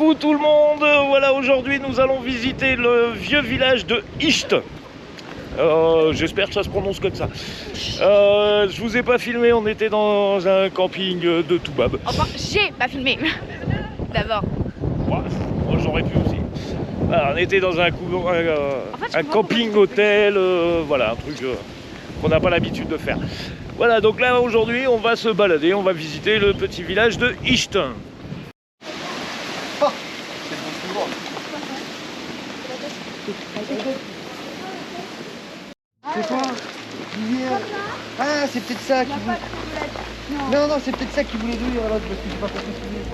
Coucou tout le monde, voilà, aujourd'hui nous allons visiter le vieux village de Ischt. J'espère que ça se prononce comme ça. Je vous ai pas filmé, on était dans un camping de Toubab. Enfin, j'ai pas filmé. D'abord. Ouais, moi j'aurais pu aussi. Voilà, on était dans un camping hôtel, voilà, un truc qu'on n'a pas l'habitude de faire. Voilà, donc là aujourd'hui on va se balader, on va visiter le petit village de Ischt. C'est quoi? Ah, c'est peut-être ça qui voulait... Non, non, c'est peut-être ça qui voulait dire alors parce que j'ai pas compris ce qu'il voulait.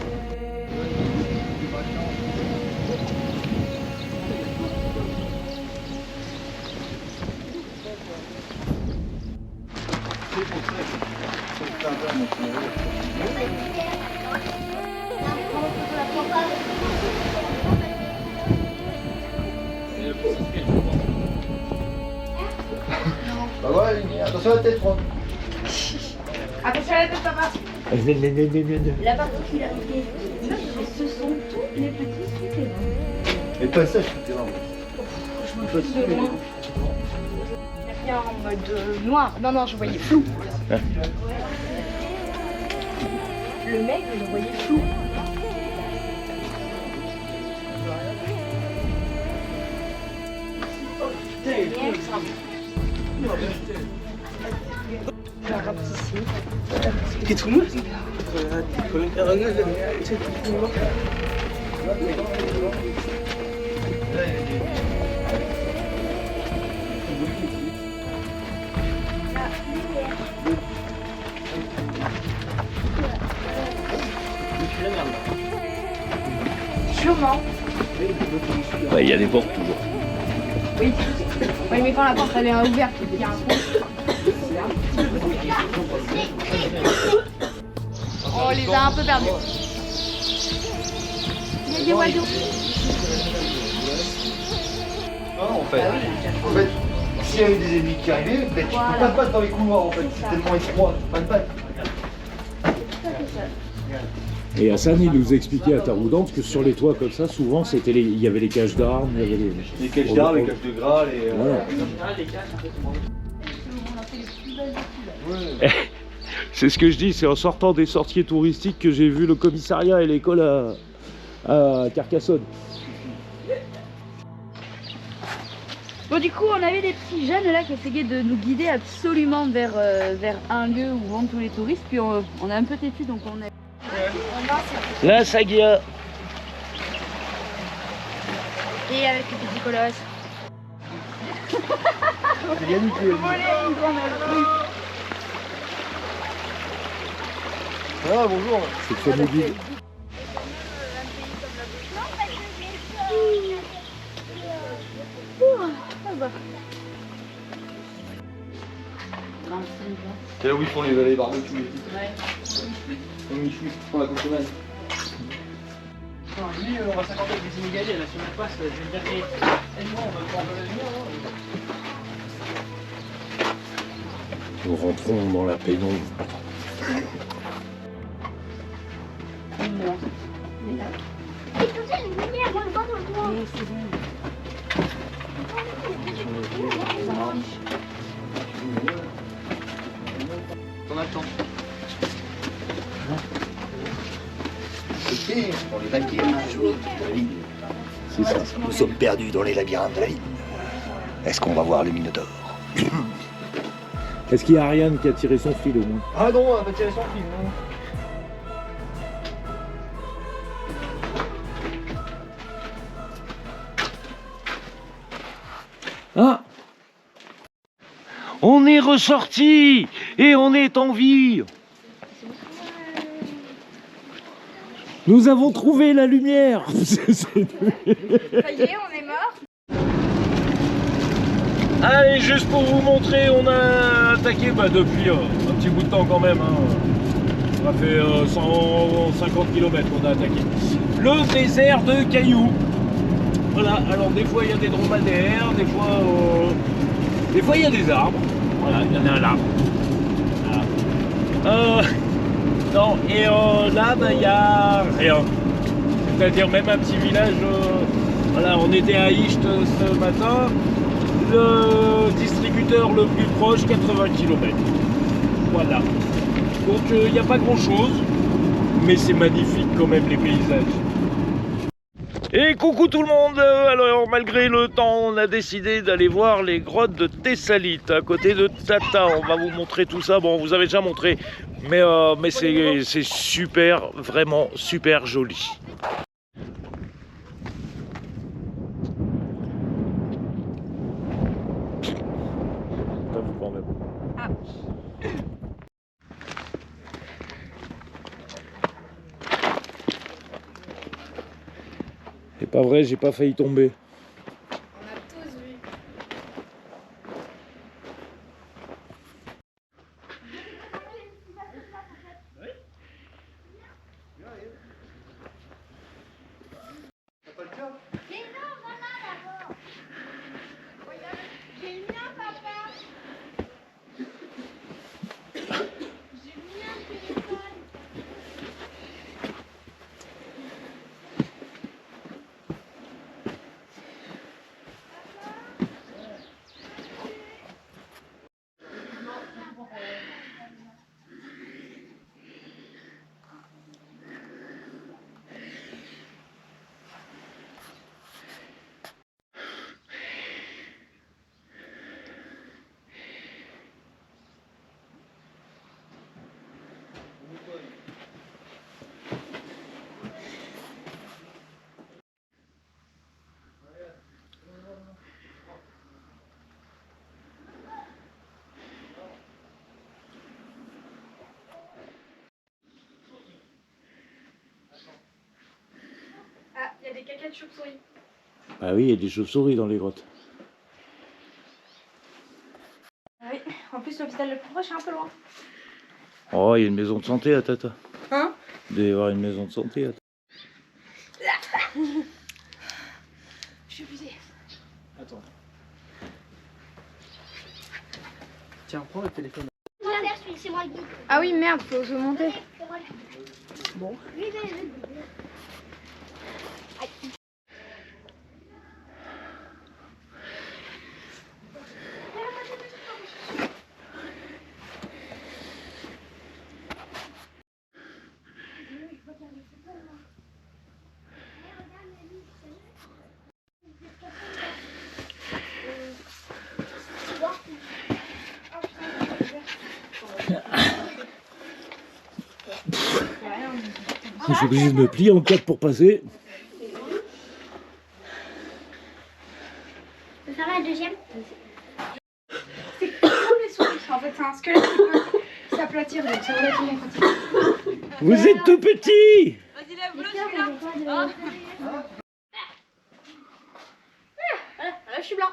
Bah ouais, attention à la tête, Franck. Attention à la tête, papa. La particularité, ce sont tous les petits souterrains. Et pas ça, je suis terrain. Je me fous de loin. Il a bien en mode noir. Non, non, je voyais flou. Le mec, je le voyais flou. Sûrement. Il y a des portes toujours. Oui. Oui, mais quand la porte elle est ouverte, il y a un trou. On les a un peu perdus. Il y a des oiseaux. Non, en fait, s'il y avait des ennemis qui arrivaient, ben, tu peux pas te battre dans les couloirs en fait, c'est tellement étroit, tu peux pas te battre. Et Hassan, il nous expliquait à Taroudante que sur les toits comme ça, souvent, il y avait les caches d'armes, il y avait Les caches d'armes, les caches de gras, les... Voilà. C'est ce que je dis, c'est en sortant des sorties touristiques que j'ai vu le commissariat et l'école à Carcassonne. Bon, du coup, on avait des petits jeunes là qui essayaient de nous guider absolument vers un lieu où vont tous les touristes. Puis on a un peu têtu, donc on a... La Sagia. Et avec le petit colosse. C'est Yannick qui est venu. Ah, bonjour. C'est le fameux guide. C'est là où ils font les barbecues. Ouais. Comme Michou pour la cocotte. Lui, on va s'accorder avec des Sénégalais, là, sur la passe, je vais dire, et moi, on va prendre la lumière. Nous rentrons dans la pénombre. On attend. Ok, dans les labyrinthes de la ville. C'est ça. Nous sommes perdus dans les labyrinthes de la ville. Est-ce qu'on va voir le Minotaure? Est-ce qu'il y a Ariane qui a tiré son fil au moins? Ah non, elle va tirer son fil. Non. Ah, on est ressorti et on est en vie. Nous avons trouvé la lumière. Ça y est, on est mort. Allez, juste pour vous montrer, on a attaqué depuis un petit bout de temps quand même. Ça fait 150 km qu'on a attaqué. Le désert de Cailloux. Voilà, alors des fois il y a des dromadaires, des fois il y a des arbres. Voilà, il y en a un là. Voilà. Non, et là, il y a rien. C'est-à-dire même un petit village, voilà, on était à Icht ce matin, le distributeur le plus proche, 80 km. Voilà. Donc il n'y a pas grand-chose, mais c'est magnifique quand même les paysages. Et coucou tout le monde. Alors malgré le temps, on a décidé d'aller voir les grottes de Thessalite à côté de Tata. On va vous montrer tout ça. Bon, on vous avait déjà montré, mais c'est super, vraiment super joli. C'est pas vrai, j'ai pas failli tomber. On a tous vu. Ah, il y a des caca de chauve-souris. Ah oui, il y a des chauves-souris dans les grottes. Ah oui, en plus l'hôpital le plus proche est un peu loin. Oh, il y a une maison de santé à Tata. Hein? Il doit y avoir une maison de santé à Tata. Je suis épuisée. Attends. Tiens, prends le téléphone. C'est moi le guide. Ah oui, merde, faut se monter. Bon. Je suis obligé de me plier en quatre pour passer. Ça va, le deuxième? C'est comme les souris, en fait, c'est un squelette qui peut s'aplatir, donc c'est relativement pratique. Vous êtes tout petit. Vas-y, lève-le, celui-là. Voilà, je suis blanc.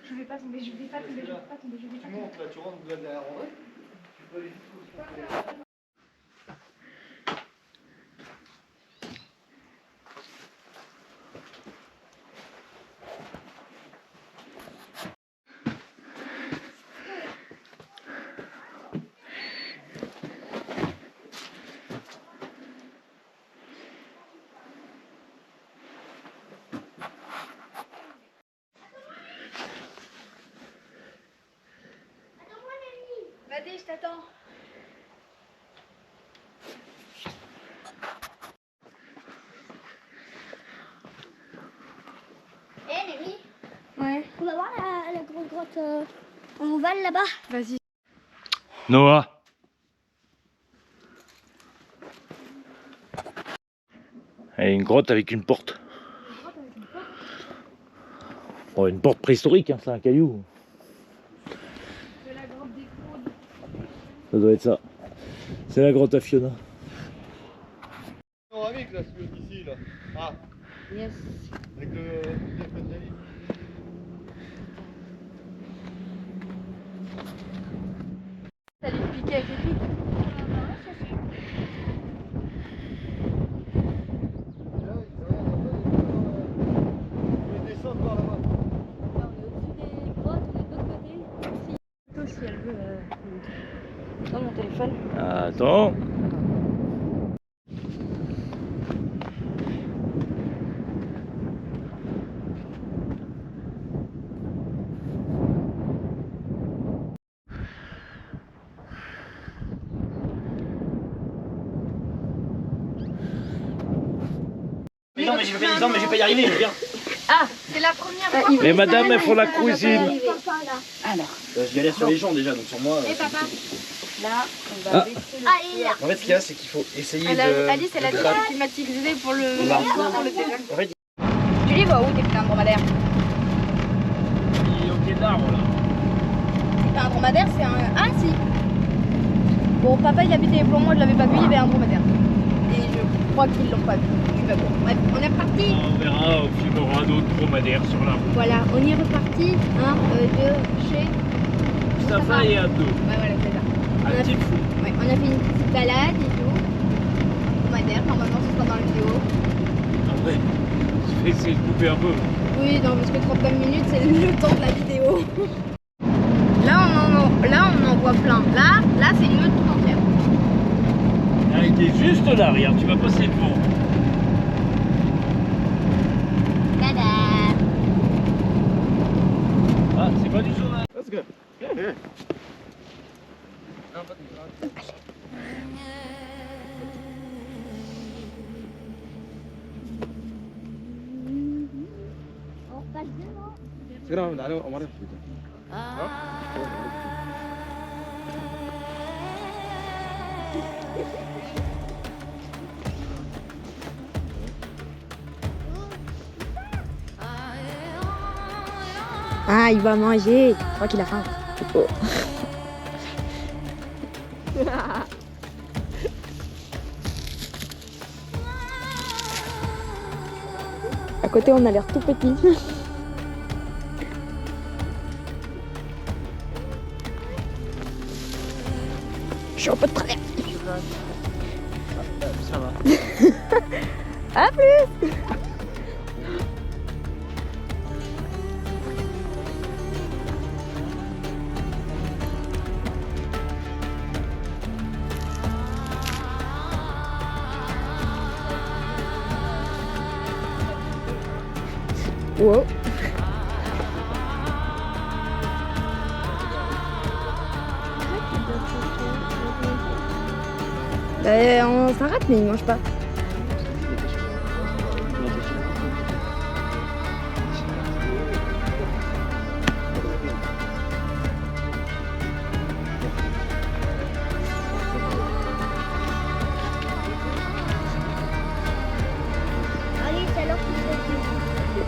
Je vais pas tomber, je vais pas tomber, je vais pas tomber, je vais pas Tu tomber. montes là, tu rentres derrière André. Tu peux aller jusqu'au Vas-y, je t'attends. Eh, Lémi, Ouais. on va voir la grande grotte en ovale là-bas. Vas-y. Noah. Et une grotte avec une porte. Oh, une porte préhistorique, hein, c'est un caillou. C'est la grotte des fraudes. Ça doit être ça. C'est la grotte à Fiona. panoramique là, celui d'ici là. Ah, Yes. avec le téléphone de la vie. T'as dû te piquer avec les pics. Descends par là-bas. Là, on est au-dessus des grottes, on est de l'autre côté. Si elle veut. Dans mon téléphone. Attends. Non, mais je vais pas y arriver, viens. Ah, C'est la première fois. Les madames, elles font la cuisine. alors, Je galère sur les gens déjà, donc sur moi. Et papa. là, on va baisser le Ah, il est là. En fait, ce qu'il y a, c'est qu'il faut essayer Alice, elle a de dit gratter. climatisé pour le téléphone. En fait, Tu les vois où tes putains de dromadaires? Il est au pied de l'arbre là. C'est pas un dromadaire, c'est un. Ah si. Bon, papa il habitait les plombs, moi je l'avais pas vu, il y avait un dromadaire. Et je crois qu'ils l'ont pas vu. Je sais pas bon. Bref, on est reparti. On verra, il y aura d'autres dromadaires sur la route. Voilà, on y est reparti. 1, 2, chez. Mustapha et Abdo. Ouais, voilà, c'est ça. Un petit fou. Ouais, on a fait une petite balade et tout. Dromadaire, normalement ce sera dans la vidéo. Ah ouais. Je vais essayer de couper un peu. Oui, non, parce que 35 minutes, c'est le temps de la vidéo. Là, on en voit plein. Là, c'est une meute tout entière. Ah, il est juste là, regarde, tu vas passer devant. Tada! Ah, c'est pas du sauvage. let's go. سلام عليكم عمر Ah, il va manger. Je crois qu'il a faim. À côté, on a l'air tout petit. Je suis un peu de travers. Ça va. À plus. Wow. On s'arrête mais il mange pas. Allez, c'est alors qu'il